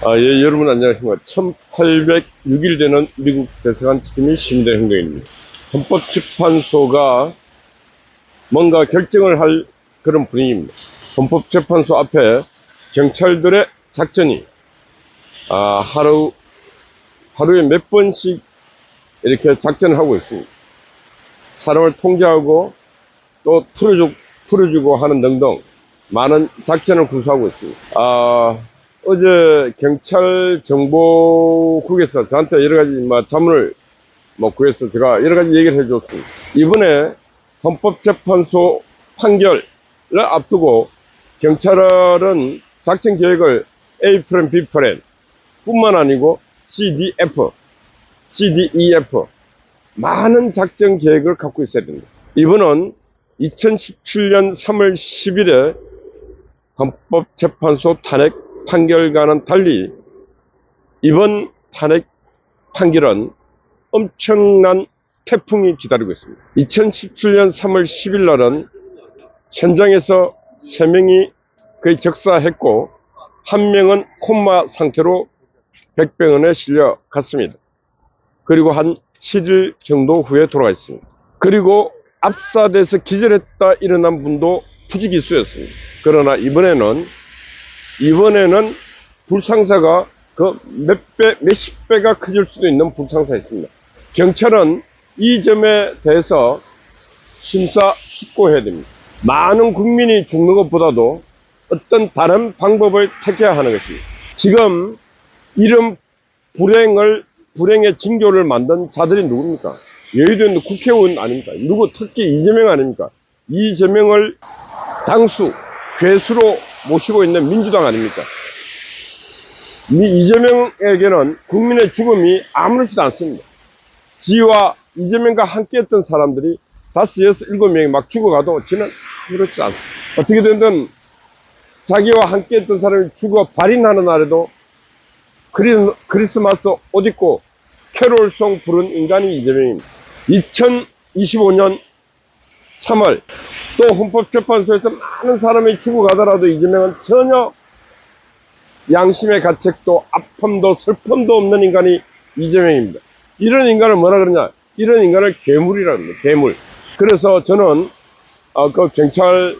예, 여러분 안녕하십니까. 1806일 되는 미국 대사관 지킴이 시민대 행동입니다. 헌법재판소가 뭔가 결정을 할 그런 분위기입니다. 헌법재판소 앞에 경찰들의 작전이 하루에 몇 번씩 이렇게 작전을 하고 있습니다. 사람을 통제하고 또 풀어주고 하는 등등 많은 작전을 구사하고 있습니다. 어제 경찰 정보국에서 저한테 여러 가지 자문을 구해서 제가 여러 가지 얘기를 해줬습니다. 이번에 헌법재판소 판결을 앞두고 경찰은 작전 계획을 A 플랜 B 플랜 뿐만 아니고 CDF, CDEF 많은 작전 계획을 갖고 있어야 됩니다. 이번은 2017년 3월 10일에 헌법재판소 탄핵 판결과는 달리 이번 탄핵 판결은 엄청난 태풍이 기다리고 있습니다. 2017년 3월 10일 날은 현장에서 3명이 거의 적사했고 1명은 콤마 상태로 백병원에 실려 갔습니다. 그리고 한 7일 정도 후에 돌아갔습니다. 그리고 압사돼서 기절했다 일어난 분도 부지기수였습니다. 그러나 이번에는 불상사가 그 몇십 배가 커질 수도 있는 불상사였습니다. 경찰은 이 점에 대해서 심사숙고해야 됩니다. 많은 국민이 죽는 것보다도 어떤 다른 방법을 택해야 하는 것입니다. 지금 이런 불행의 징조를 만든 자들이 누굽니까? 여의도에 국회의원 아닙니까? 특히 이재명 아닙니까? 이재명을 당수, 괴수로 모시고 있는 민주당 아닙니까? 이재명에게는 국민의 죽음이 아무렇지도 않습니다. 지와 이재명과 함께했던 사람들이 5, 6, 7명이 막 죽어가도 지는 아무렇지 않습니다. 어떻게 된든 자기와 함께했던 사람이 죽어 발인하는 날에도 크리스마스 옷 입고 캐롤송 부른 인간이 이재명입니다. 2025년 3월 또 헌법재판소에서 많은 사람이 죽어가더라도 이재명은 전혀 양심의 가책도 아픔도 슬픔도 없는 인간이 이재명입니다. 이런 인간을 뭐라 그러냐? 이런 인간을 괴물이라고 합니다. 괴물. 그래서 저는 그 경찰청에다가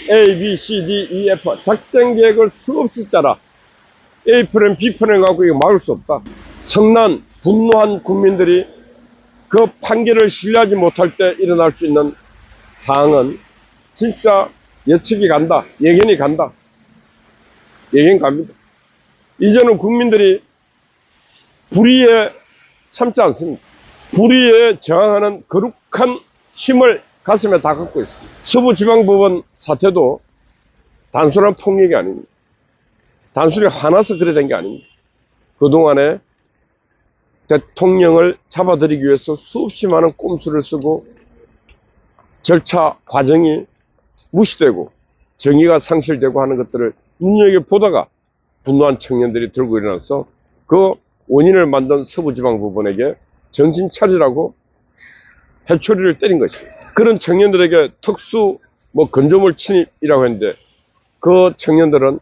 A, B, C, D, E, F 작전 계획을 수없이 짜라. A 플랜, B 플랜 갖고 이거 막을 수 없다. 성난, 분노한 국민들이 그 판결을 신뢰하지 못할 때 일어날 수 있는 사항은 진짜 예측이 간다. 예견이 간다. 예견 갑니다. 이제는 국민들이 불의에 참지 않습니다. 불의에 저항하는 거룩한 힘을 가슴에 다 갖고 있습니다. 서부지방법원 사태도 단순한 폭력이 아닙니다. 단순히 화나서 그래 된 게 아닙니다. 그동안에 대통령을 잡아들이기 위해서 수없이 많은 꼼수를 쓰고 절차 과정이 무시되고 정의가 상실되고 하는 것들을 눈여겨보다가 분노한 청년들이 들고 일어나서 그 원인을 만든 서부지방법원에게 정신 차리라고 해초리를 때린 것입니다. 그런 청년들에게 특수 건조물 침입이라고 했는데 그 청년들은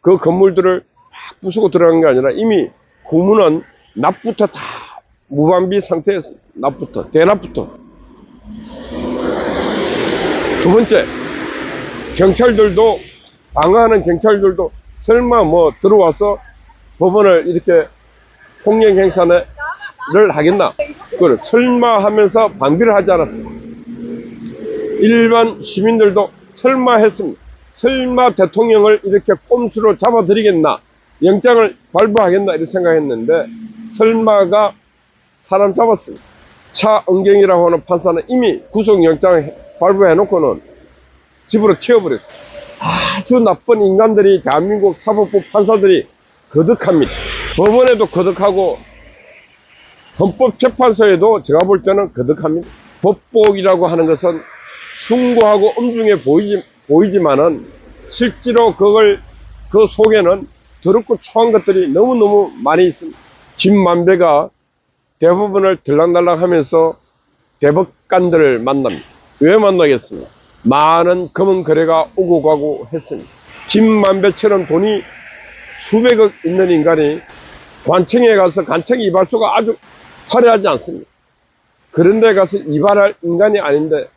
그 건물들을 막 부수고 들어간 게 아니라 이미 후문은 납부터 다 무방비 상태에서 대납부터. 두 번째, 경찰들도 방어하는 경찰들도 설마 들어와서 법원을 이렇게 폭력 행사를 하겠나? 그걸 설마 하면서 방비를 하지 않았습니다. 일반 시민들도 설마 했습니다. 설마 대통령을 이렇게 꼼수로 잡아들이겠나? 영장을 발부하겠나? 이렇게 생각했는데 설마가 사람 잡았습니다. 차은경이라고 하는 판사는 이미 구속영장을 발부해놓고는 집으로 튀어버렸습니다. 아주 나쁜 인간들이 대한민국 사법부 판사들이 거듭합니다. 법원에도 거듭하고 헌법재판소에도 제가 볼 때는 거듭합니다. 법복이라고 하는 것은 숭고하고 엄중해 보이지만은 실제로 그 속에는 더럽고 추한 것들이 너무너무 많이 있습니다. 김만배가 대법원을 들락날락 하면서 대법관들을 만납니다. 왜 만나겠습니까? 많은 검은 거래가 오고 가고 했습니다. 김만배처럼 돈이 수백억 있는 인간이 관청에 가서 관청 이발소가 아주 화려하지 않습니다. 그런 데 가서 이발할 인간이 아닌데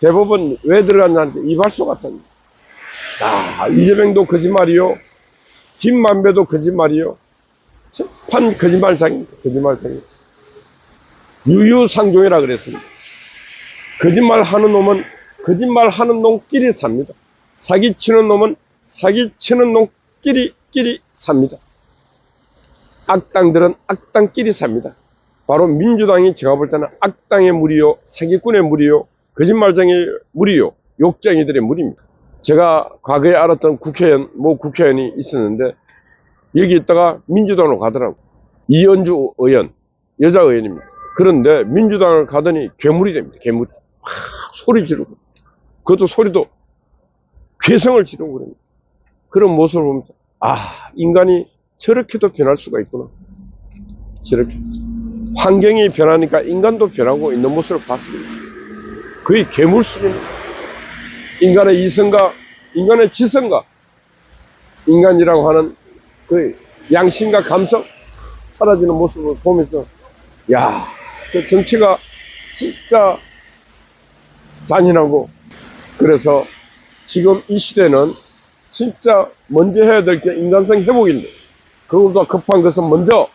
대법원 왜 들어갔냐는데 이발소 같은. 이재명도 거짓말이요. 김만배도 거짓말이요. 판 거짓말장입니다. 거짓말장입니다. 유유상종이라 그랬습니다. 거짓말하는 놈은 거짓말하는 놈끼리 삽니다. 사기치는 놈은 사기치는 놈끼리 삽니다. 악당들은 악당끼리 삽니다. 바로 민주당이 제가 볼 때는 악당의 무리요, 사기꾼의 무리요, 거짓말쟁이의 무리요, 욕쟁이들의 무리입니다. 제가 과거에 알았던 모 국회의원이 있었는데 여기 있다가 민주당으로 가더라고요. 이현주 의원, 여자 의원입니다. 그런데 민주당을 가더니 괴물이 됩니다. 괴물이. 소리 지르고. 그것도 소리도 괴성을 지르고 그럽니다. 그런 모습을 보면서 인간이 저렇게도 변할 수가 있구나. 저렇게. 환경이 변하니까 인간도 변하고 있는 모습을 봤습니다. 거의 괴물 수준입니다. 인간의 이성과 인간의 지성과 인간이라고 하는 그 양심과 감성 사라지는 모습을 보면서 저 정치가 진짜 잔인하고, 그래서 지금 이 시대는 진짜 먼저 해야 될 게 인간성 회복인데, 그것보다 급한 것은 먼저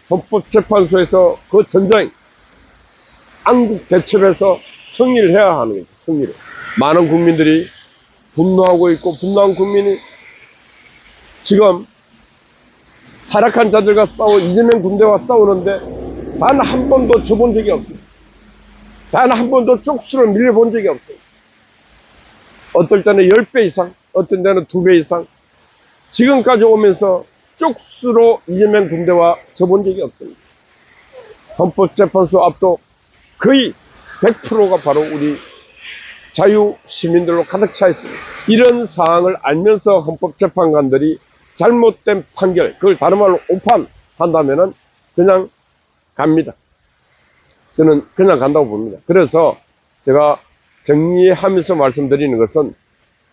헌법재판소에서 그 전쟁 안국 대첩에서 승리를 해야 하는 거죠. 승리를. 많은 국민들이 분노하고 있고, 분노한 국민이 지금 타락한 자들과 이재명 군대와 싸우는데 단 한 번도 져본 적이 없습니다. 단 한 번도 쪽수로 밀려본 적이 없어요. 어떨 때는 10배 이상, 어떤 데는 2배 이상. 지금까지 오면서 쪽수로 이재명 군대와 져본 적이 없습니다. 헌법재판소 앞도 거의 100%가 바로 우리 자유 시민들로 가득 차 있습니다. 이런 상황을 알면서 헌법재판관들이 잘못된 판결, 그걸 다른 말로 오판 한다면은 그냥 갑니다. 저는 그냥 간다고 봅니다. 그래서 제가 정리하면서 말씀드리는 것은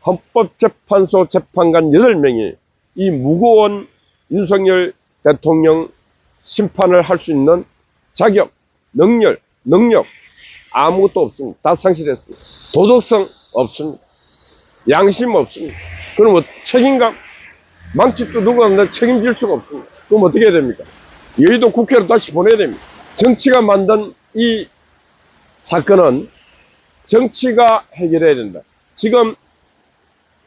헌법재판소 재판관 8명이 이 무거운 윤석열 대통령 심판을 할 수 있는 자격, 능력 아무것도 없습니다. 다 상실했습니다. 도덕성 없습니다. 양심 없습니다. 그럼 책임감, 망치도 누구나 책임질 수가 없습니다. 그럼 어떻게 해야 됩니까? 여의도 국회로 다시 보내야 됩니다. 정치가 만든 이 사건은 정치가 해결해야 된다. 지금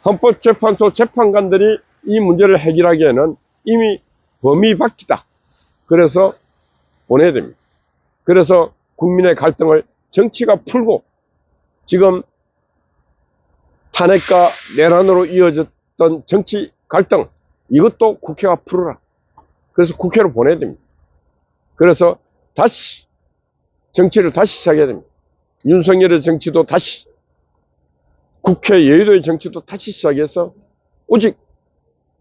헌법재판소 재판관들이 이 문제를 해결하기에는 이미 범위 바뀌다. 그래서 보내야 됩니다. 그래서 국민의 갈등을 정치가 풀고, 지금 탄핵과 내란으로 이어졌던 정치 갈등, 이것도 국회가 풀어라. 그래서 국회로 보내야 됩니다. 그래서 다시 정치를 다시 시작해야 됩니다. 윤석열의 정치도 다시, 국회 여의도의 정치도 다시 시작해서 오직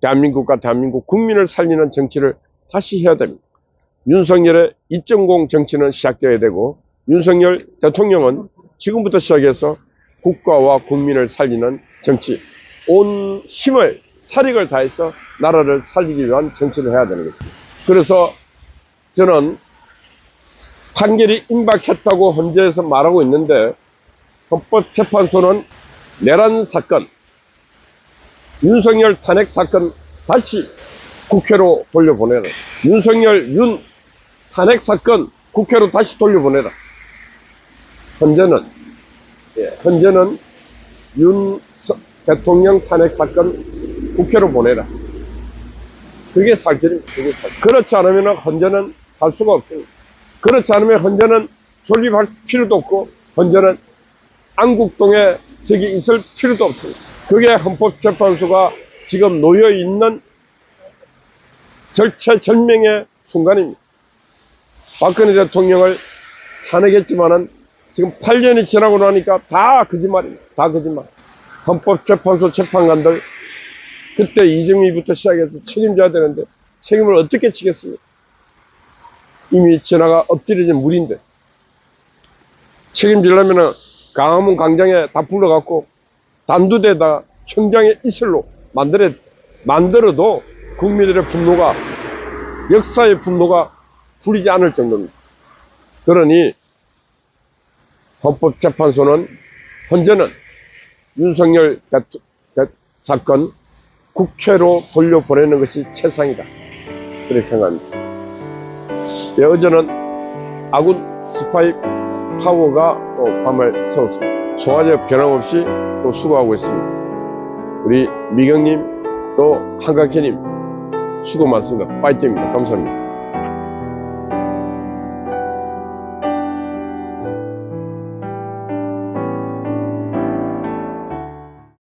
대한민국과 대한민국 국민을 살리는 정치를 다시 해야 됩니다. 윤석열의 2.0 정치는 시작되어야 되고, 윤석열 대통령은 지금부터 시작해서 국가와 국민을 살리는 정치, 온 힘을, 사력을 다해서 나라를 살리기 위한 정치를 해야 되는 것입니다. 그래서 저는 판결이 임박했다고 헌재에서 말하고 있는데, 헌법재판소는 내란 사건, 윤석열 탄핵 사건 다시 국회로 돌려보내라. 윤 탄핵 사건 국회로 다시 돌려보내라. 헌재는 윤 대통령 탄핵 사건 국회로 보내라. 그게 살길입니다. 그렇지 않으면 헌재는 살 수가 없습니다. 그렇지 않으면 헌재는 존립할 필요도 없고, 헌재는 안국동에 저기 있을 필요도 없습니다. 그게 헌법재판소가 지금 놓여있는 절체절명의 순간입니다. 박근혜 대통령을 탄핵했지만은 지금 8년이 지나고 나니까 다 거짓말입니다. 다 거짓말. 헌법재판소 재판관들, 그때 이정희부터 시작해서 책임져야 되는데 책임을 어떻게 지겠습니까? 이미 지나가 엎드려진 물인데, 책임지려면은 광화문 광장에 다 불러갖고 단두대에다 형장의 이슬로 만들어도 국민들의 분노가, 역사의 분노가 풀리지 않을 정도입니다. 그러니 헌법재판소는 현재는 윤석열 사건 국회로 돌려보내는 것이 최상이다, 그렇게 생각합니다. 예, 어제는 아군 스파이 파워가 또 밤을 새웠습니다. 청와대 변함없이 또 수고하고 있습니다. 우리 미경님 또 한각희님 수고 많습니다. 파이팅입니다. 감사합니다.